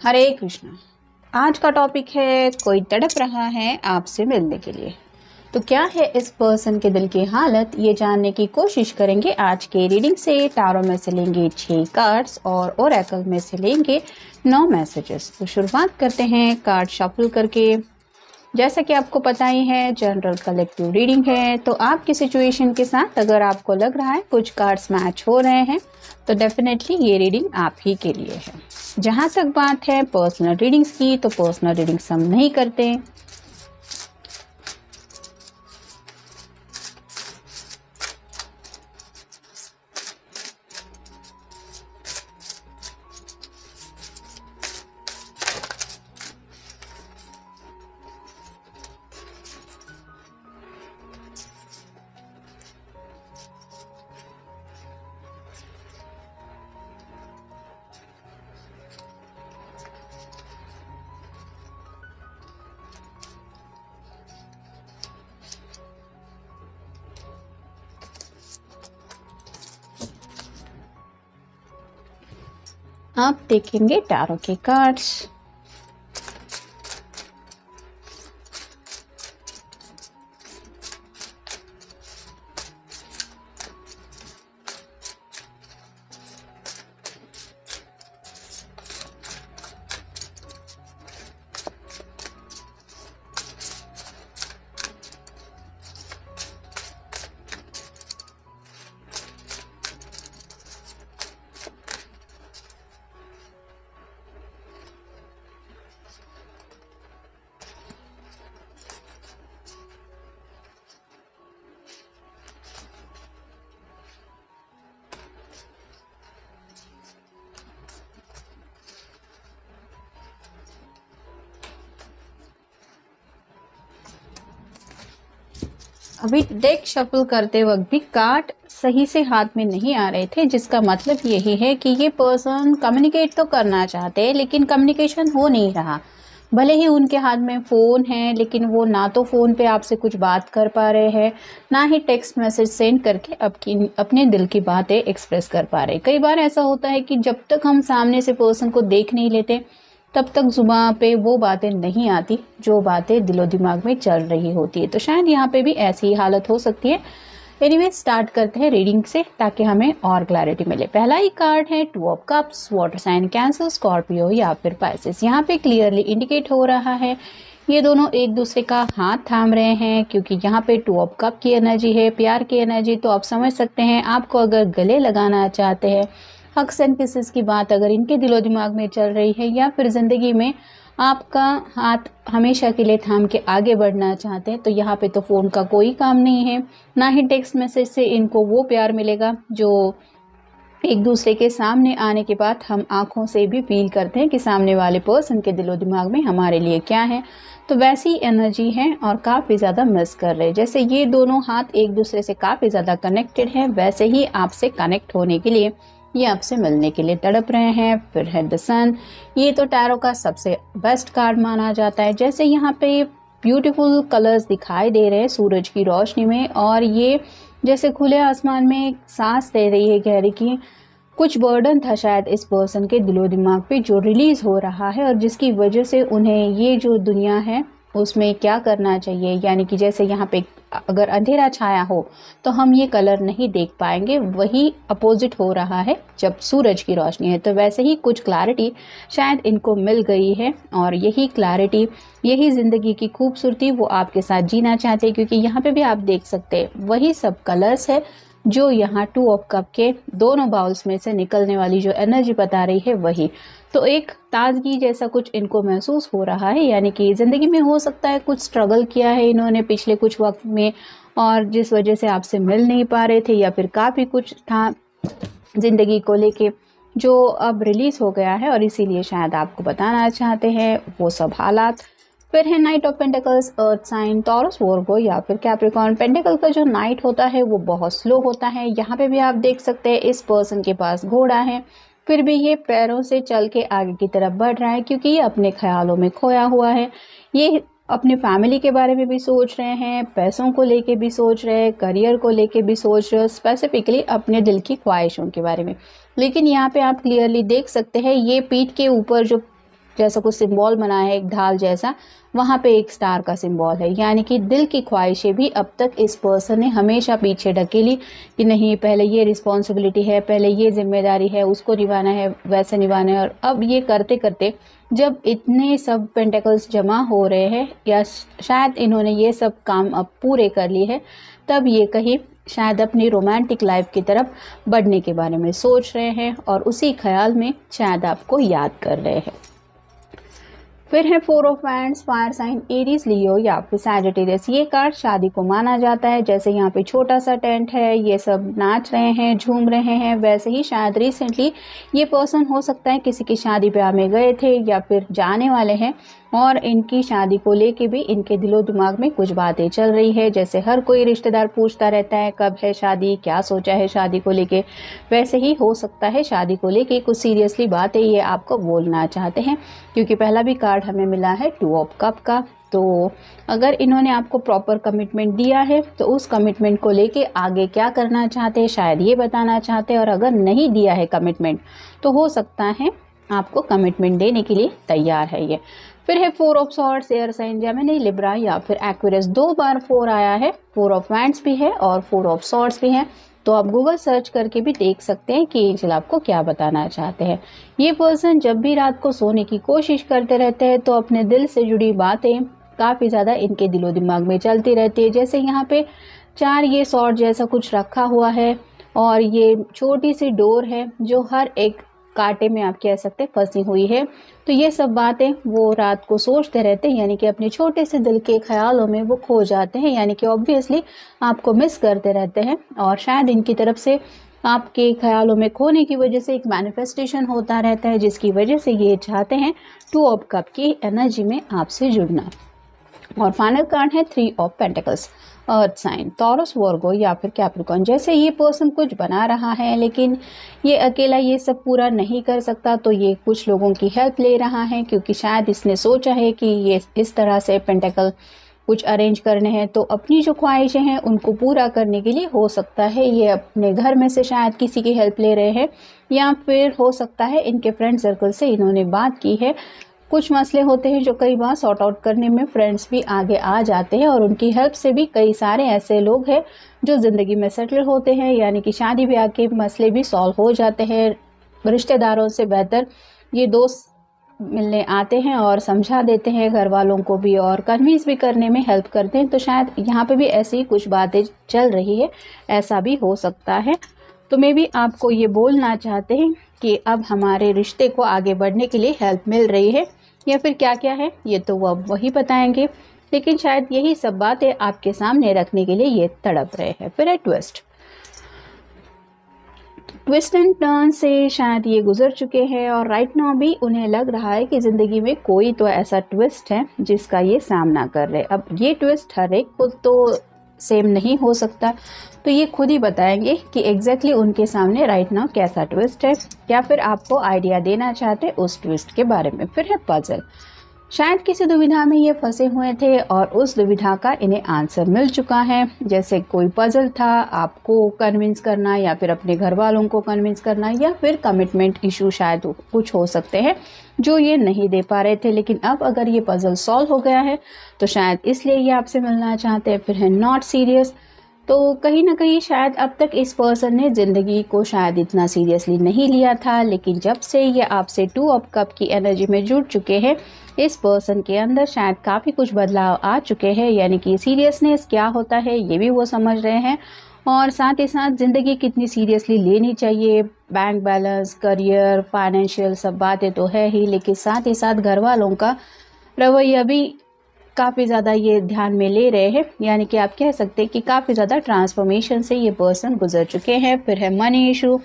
हरे कृष्णा। आज का टॉपिक है कोई तड़प रहा है आपसे मिलने के लिए। तो क्या है इस पर्सन के दिल की हालत, ये जानने की कोशिश करेंगे आज के रीडिंग से। टारो में से लेंगे 6 कार्ड्स और ओरेकल में से लेंगे 9 मैसेजेस। तो शुरुआत करते हैं कार्ड शफल करके। जैसा कि आपको पता ही है जनरल कलेक्टिव रीडिंग है, तो आपकी सिचुएशन के साथ अगर आपको लग रहा है कुछ कार्ड्स मैच हो रहे हैं तो डेफिनेटली ये रीडिंग आप ही के लिए है। जहाँ तक बात है पर्सनल रीडिंग्स की, तो पर्सनल रीडिंग्स हम नहीं करते। आप देखेंगे टैरो के कार्ड्स। अभी डेक शफल करते वक्त भी कार्ड सही से हाथ में नहीं आ रहे थे, जिसका मतलब यही है कि ये पर्सन कम्युनिकेट तो करना चाहते हैं लेकिन कम्युनिकेशन हो नहीं रहा। भले ही उनके हाथ में फ़ोन है लेकिन वो ना तो फ़ोन पे आपसे कुछ बात कर पा रहे हैं, ना ही टेक्स्ट मैसेज सेंड करके अपने दिल की बातें एक्सप्रेस कर पा रहे। कई बार ऐसा होता है कि जब तक हम सामने से पर्सन को देख नहीं लेते तब तक जुबान पे वो बातें नहीं आती जो बातें दिलो दिमाग में चल रही होती है। तो शायद यहाँ पे भी ऐसी ही हालत हो सकती है। एनीवे स्टार्ट करते हैं रीडिंग से ताकि हमें और क्लैरिटी मिले। पहला ही कार्ड है 2 of cups, water sign Cancer, Scorpio या फिर पाइसेस। यहाँ पे क्लियरली इंडिकेट हो रहा है ये दोनों एक दूसरे का हाथ थाम रहे हैं, क्योंकि यहाँ पे 2 ऑफ कप की एनर्जी है, प्यार की एनर्जी। तो आप समझ सकते हैं आपको अगर गले लगाना चाहते हैं, हग्स एंड किसेस की बात अगर इनके दिलो दिमाग में चल रही है, या फिर ज़िंदगी में आपका हाथ हमेशा के लिए थाम के आगे बढ़ना चाहते हैं, तो यहाँ पे तो फ़ोन का कोई काम नहीं है, ना ही टेक्स्ट मैसेज से इनको वो प्यार मिलेगा जो एक दूसरे के सामने आने के बाद हम आँखों से भी फील करते हैं कि सामने वाले पर्सन के दिलो दिमाग में हमारे लिए क्या है। तो वैसी एनर्जी है और काफ़ी ज़्यादा मिस कर रहे हैं। जैसे ये दोनों हाथ एक दूसरे से काफ़ी ज़्यादा कनेक्टेड हैं, वैसे ही आपसे कनेक्ट होने के लिए, ये आपसे मिलने के लिए तड़प रहे हैं। फिर है द सन। ये तो टैरो का सबसे बेस्ट कार्ड माना जाता है। जैसे यहाँ पे ब्यूटीफुल कलर्स दिखाई दे रहे हैं सूरज की रोशनी में, और ये जैसे खुले आसमान में एक सांस ले रही है गहरी की। कुछ बर्डन था शायद इस पर्सन के दिलो दिमाग पे जो रिलीज हो रहा है, और जिसकी वजह से उन्हें ये जो दुनिया है उसमें क्या करना चाहिए, यानी कि जैसे यहाँ पे अगर अंधेरा छाया हो तो हम ये कलर नहीं देख पाएंगे, वही अपोजिट हो रहा है जब सूरज की रोशनी है। तो वैसे ही कुछ क्लैरिटी शायद इनको मिल गई है, और यही क्लैरिटी, यही ज़िंदगी की खूबसूरती वो आपके साथ जीना चाहते हैं। क्योंकि यहाँ पे भी आप देख सकते हैं वही सब कलर्स है जो यहाँ 2 ऑफ कप के दोनों बाउल्स में से निकलने वाली जो एनर्जी बता रही है वही। तो एक ताजगी जैसा कुछ इनको महसूस हो रहा है, यानी कि ज़िंदगी में हो सकता है कुछ स्ट्रगल किया है इन्होंने पिछले कुछ वक्त में, और जिस वजह से आपसे मिल नहीं पा रहे थे, या फिर काफ़ी कुछ था ज़िंदगी को लेके जो अब रिलीज़ हो गया है, और इसीलिए शायद आपको बताना चाहते हैं वो सब हालात। फिर है knight of pentacles, earth sign, Taurus, Virgo या फिर कैप्रिकॉर्न। पेंटिकल का जो नाइट होता है वो बहुत स्लो होता है। यहाँ पे भी आप देख सकते हैं इस पर्सन के पास घोड़ा है, फिर भी ये पैरों से चल के आगे की तरफ बढ़ रहा है, क्योंकि ये अपने ख्यालों में खोया हुआ है। ये अपने फैमिली के बारे में भी सोच रहे हैं, पैसों को लेके भी सोच रहे हैं, करियर को लेके भी सोच रहे हैं, स्पेसिफिकली अपने दिल की ख्वाहिशों के बारे में। लेकिन यहाँ पे आप क्लियरली देख सकते हैं ये पीठ के ऊपर जो जैसा कुछ सिंबल बना है, एक ढाल जैसा, वहाँ पे एक स्टार का सिंबल है। यानी कि दिल की ख्वाहिशें भी अब तक इस पर्सन ने हमेशा पीछे ढकेली कि नहीं, पहले ये रिस्पॉन्सिबिलिटी है, पहले ये जिम्मेदारी है, उसको निभाना है, वैसे निभाना है। और अब ये करते करते जब इतने सब पेंटिकल्स जमा हो रहे हैं, या शायद इन्होंने ये सब काम अब पूरे कर लिए हैं, तब ये कहीं शायद अपनी रोमांटिक लाइफ की तरफ बढ़ने के बारे में सोच रहे हैं और उसी ख्याल में शायद आपको याद कर रहे हैं। फिर है 4 of wands, fire sign Aries, Leo या फिर सैजिटेरियस। ये कार्ड शादी को माना जाता है। जैसे यहाँ पे छोटा सा टेंट है, ये सब नाच रहे हैं, झूम रहे हैं, वैसे ही शायद रिसेंटली ये पर्सन हो सकता है किसी की शादी ब्याह में गए थे या फिर जाने वाले हैं, और इनकी शादी को लेके भी इनके दिलो दिमाग में कुछ बातें चल रही है। जैसे हर कोई रिश्तेदार पूछता रहता है कब है शादी, क्या सोचा है शादी को लेके, वैसे ही हो सकता है शादी को लेके कुछ सीरियसली बातें ये आपको बोलना चाहते हैं, क्योंकि पहला भी कार्ड हमें मिला है 2 ऑफ कप का। तो अगर इन्होंने आपको प्रॉपर कमिटमेंट दिया है तो उस कमिटमेंट को लेके आगे क्या करना चाहते हैं शायद ये बताना चाहते हैं, और अगर नहीं दिया है कमिटमेंट तो हो सकता है आपको कमिटमेंट देने के लिए तैयार है ये। फिर है 4 of swords, air sign, Gemini, Libra या फिर एक्वेरियस। 2 बार 4 आया है, 4 ऑफ वांड्स भी है और 4 ऑफ सॉर्ड्स भी है। तो आप गूगल सर्च करके भी देख सकते हैं कि एंजल आपको क्या बताना चाहते हैं। ये पर्सन जब भी रात को सोने की कोशिश करते रहते हैं तो अपने दिल से जुड़ी बातें काफ़ी ज़्यादा इनके दिलो दिमाग में चलती रहती है। जैसे यहाँ पे 4 ये सॉर्ड जैसा कुछ रखा हुआ है और ये छोटी सी डोर है जो हर एक कांटे में आप कह सकते हैं फंसी हुई है। तो ये सब बातें वो रात को सोचते रहते हैं, यानी कि अपने छोटे से दिल के ख्यालों में वो खो जाते हैं, यानी कि ऑब्वियसली आपको मिस करते रहते हैं। और शायद इनकी तरफ से आपके ख्यालों में खोने की वजह से एक मैनिफेस्टेशन होता रहता है, जिसकी वजह से ये चाहते हैं 2 ऑफ कप की एनर्जी में आपसे जुड़ना। और फाइनल कार्ड है 3 of pentacles, earth sign, Taurus, Virgo या फिर कैप्रिकॉर्न। जैसे ये पर्सन कुछ बना रहा है लेकिन ये अकेला ये सब पूरा नहीं कर सकता, तो ये कुछ लोगों की हेल्प ले रहा है, क्योंकि शायद इसने सोचा है कि ये इस तरह से पेंटिकल कुछ अरेंज करने हैं, तो अपनी जो ख्वाहिशें हैं उनको पूरा करने के लिए हो सकता है ये अपने घर में से शायद किसी की हेल्प ले रहे हैं, या फिर हो सकता है इनके फ्रेंड सर्कल से इन्होंने बात की है। कुछ मसले होते हैं जो कई बार सॉर्ट आउट करने में फ्रेंड्स भी आगे आ जाते हैं, और उनकी हेल्प से भी कई सारे ऐसे लोग हैं जो ज़िंदगी में सेटल होते हैं, यानी कि शादी ब्याह के मसले भी सॉल्व हो जाते हैं। रिश्तेदारों से बेहतर ये दोस्त मिलने आते हैं और समझा देते हैं घर वालों को भी, और कन्विंस भी करने में हेल्प करते हैं। तो शायद यहाँ पे भी ऐसी ही कुछ बातें चल रही है, ऐसा भी हो सकता है। तो मे भी आपको ये बोलना चाहते हैं कि अब हमारे रिश्ते को आगे बढ़ने के लिए हेल्प मिल रही है, या फिर क्या क्या है ये तो वो अब वही बताएंगे, लेकिन शायद यही सब बातें आपके सामने रखने के लिए ये तड़प रहे हैं। फिर है ट्विस्ट एंड टर्न से शायद ये गुजर चुके हैं, और राइट नाउ भी उन्हें लग रहा है कि ज़िंदगी में कोई तो ऐसा ट्विस्ट है जिसका ये सामना कर रहे हैं। अब ये ट्विस्ट हर एक को तो सेम नहीं हो सकता, तो ये खुद ही बताएंगे कि एग्जैक्टली उनके सामने राइट नाउ कैसा ट्विस्ट है, या फिर आपको आइडिया देना चाहते उस ट्विस्ट के बारे में। फिर है पजल, शायद किसी दुविधा में ये फंसे हुए थे और उस दुविधा का इन्हें आंसर मिल चुका है। जैसे कोई पजल था, आपको कन्विंस करना या फिर अपने घर वालों को कन्विंस करना, या फिर कमिटमेंट इशू शायद कुछ हो सकते हैं जो ये नहीं दे पा रहे थे, लेकिन अब अगर ये पजल सॉल्व हो गया है तो शायद इसलिए ये आपसे मिलना चाहते हैं। फिर है नॉट सीरियस, तो कहीं ना कहीं शायद अब तक इस पर्सन ने ज़िंदगी को शायद इतना सीरियसली नहीं लिया था, लेकिन जब से ये आपसे 2 ऑफ कप की एनर्जी में जुड़ चुके हैं, इस पर्सन के अंदर शायद काफ़ी कुछ बदलाव आ चुके हैं, यानी कि सीरियसनेस क्या होता है ये भी वो समझ रहे हैं, और साथ ही साथ ज़िंदगी कितनी सीरियसली लेनी चाहिए, बैंक बैलेंस, करियर, फाइनेंशियल सब बातें तो है ही, लेकिन साथ ही साथ घर वालों का रवैया भी काफ़ी ज़्यादा ये ध्यान में ले रहे हैं, यानी कि आप कह सकते हैं कि काफ़ी ज़्यादा ट्रांसफॉर्मेशन से ये पर्सन गुजर चुके हैं। फिर है मनी इशू,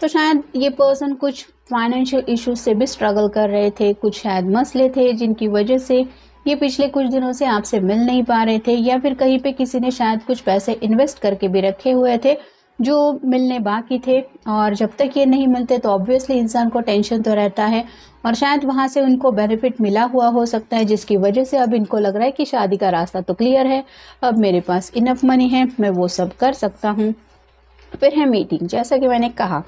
तो शायद ये पर्सन कुछ फाइनेंशियल इश्यूज से भी स्ट्रगल कर रहे थे, कुछ शायद मसले थे जिनकी वजह से ये पिछले कुछ दिनों से आपसे मिल नहीं पा रहे थे, या फिर कहीं पे किसी ने शायद कुछ पैसे इन्वेस्ट करके भी रखे हुए थे जो मिलने बाकी थे, और जब तक ये नहीं मिलते तो ऑब्वियसली इंसान को टेंशन तो रहता है, और शायद वहाँ से उनको बेनिफिट मिला हुआ हो सकता है, जिसकी वजह से अब इनको लग रहा है कि शादी का रास्ता तो क्लियर है, अब मेरे पास इनफ मनी है, मैं वो सब कर सकता हूँ। फिर है मीटिंग, जैसा कि मैंने कहा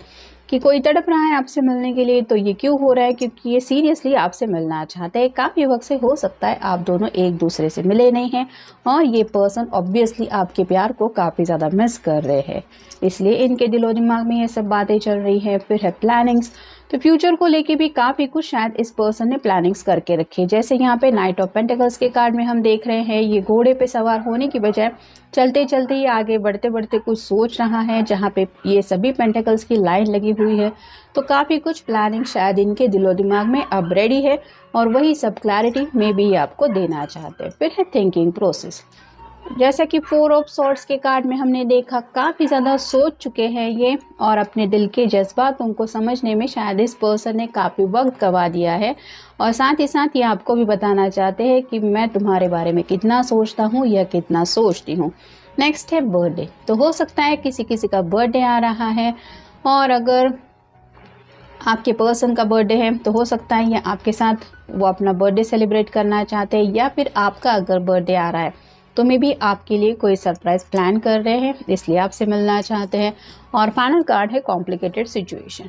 कि कोई तड़प रहा है आपसे मिलने के लिए, तो ये क्यों हो रहा है? क्योंकि ये सीरियसली आपसे मिलना चाहते हैं। काफ़ी वक्त से हो सकता है आप दोनों एक दूसरे से मिले नहीं हैं और ये पर्सन ऑब्वियसली आपके प्यार को काफ़ी ज़्यादा मिस कर रहे हैं, इसलिए इनके दिलो दिमाग में ये सब बातें चल रही है। फिर है प्लानिंग्स, तो फ्यूचर को लेके भी काफ़ी कुछ शायद इस पर्सन ने प्लानिंग्स करके रखी है। जैसे यहाँ पे नाइट ऑफ पेंटिकल्स के कार्ड में हम देख रहे हैं, ये घोड़े पे सवार होने की बजाय चलते चलते ही आगे बढ़ते बढ़ते कुछ सोच रहा है, जहाँ पे ये सभी पेंटिकल्स की लाइन लगी हुई है। तो काफ़ी कुछ प्लानिंग शायद इनके दिलो दिमाग में अब रेडी है और वही सब क्लैरिटी में भी आपको देना चाहते हैं। फिर है थिंकिंग प्रोसेस, जैसा कि 4 ऑफ सॉर्ड्स के कार्ड में हमने देखा, काफ़ी ज़्यादा सोच चुके हैं ये और अपने दिल के जज्बातों को समझने में शायद इस पर्सन ने काफ़ी वक्त गवा दिया है। और साथ ही साथ ये आपको भी बताना चाहते हैं कि मैं तुम्हारे बारे में कितना सोचता हूँ या कितना सोचती हूँ। नेक्स्ट है बर्थडे, तो हो सकता है किसी किसी का बर्थडे आ रहा है और अगर आपके पर्सन का बर्थडे है तो हो सकता है ये आपके साथ वो अपना बर्थडे सेलिब्रेट करना चाहते हैं, या फिर आपका अगर बर्थडे आ रहा है तो मे भी आपके लिए कोई सरप्राइज प्लान कर रहे हैं, इसलिए आपसे मिलना चाहते हैं। और फाइनल कार्ड है कॉम्प्लिकेटेड सिचुएशन,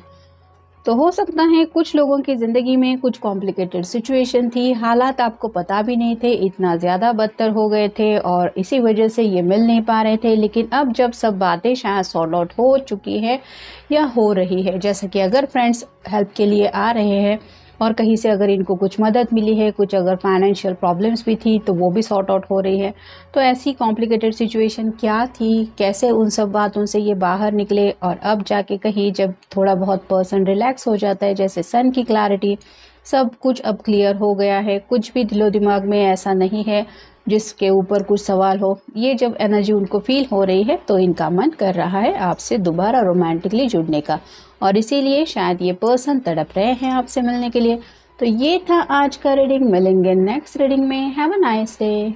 तो हो सकता है कुछ लोगों की ज़िंदगी में कुछ कॉम्प्लिकेटेड सिचुएशन थी, हालात आपको पता भी नहीं थे, इतना ज़्यादा बदतर हो गए थे और इसी वजह से ये मिल नहीं पा रहे थे। लेकिन अब जब सब बातें शायद सॉर्ट आउट हो चुकी है या हो रही है, जैसे कि अगर फ्रेंड्स हेल्प के लिए आ रहे हैं और कहीं से अगर इनको कुछ मदद मिली है, कुछ अगर फाइनेंशियल प्रॉब्लम्स भी थी तो वो भी सॉर्ट आउट हो रही है। तो ऐसी कॉम्प्लिकेटेड सिचुएशन क्या थी, कैसे उन सब बातों से ये बाहर निकले और अब जाके कहीं जब थोड़ा बहुत पर्सन रिलैक्स हो जाता है, जैसे सन की क्लैरिटी, सब कुछ अब क्लियर हो गया है, कुछ भी दिलो दिमाग में ऐसा नहीं है जिसके ऊपर कुछ सवाल हो। ये जब एनर्जी उनको फील हो रही है तो इनका मन कर रहा है आपसे दोबारा रोमांटिकली जुड़ने का और इसीलिए शायद ये पर्सन तड़प रहे हैं आपसे मिलने के लिए। तो ये था आज का रीडिंग, मिलेंगे नेक्स्ट रीडिंग में। Have a nice day.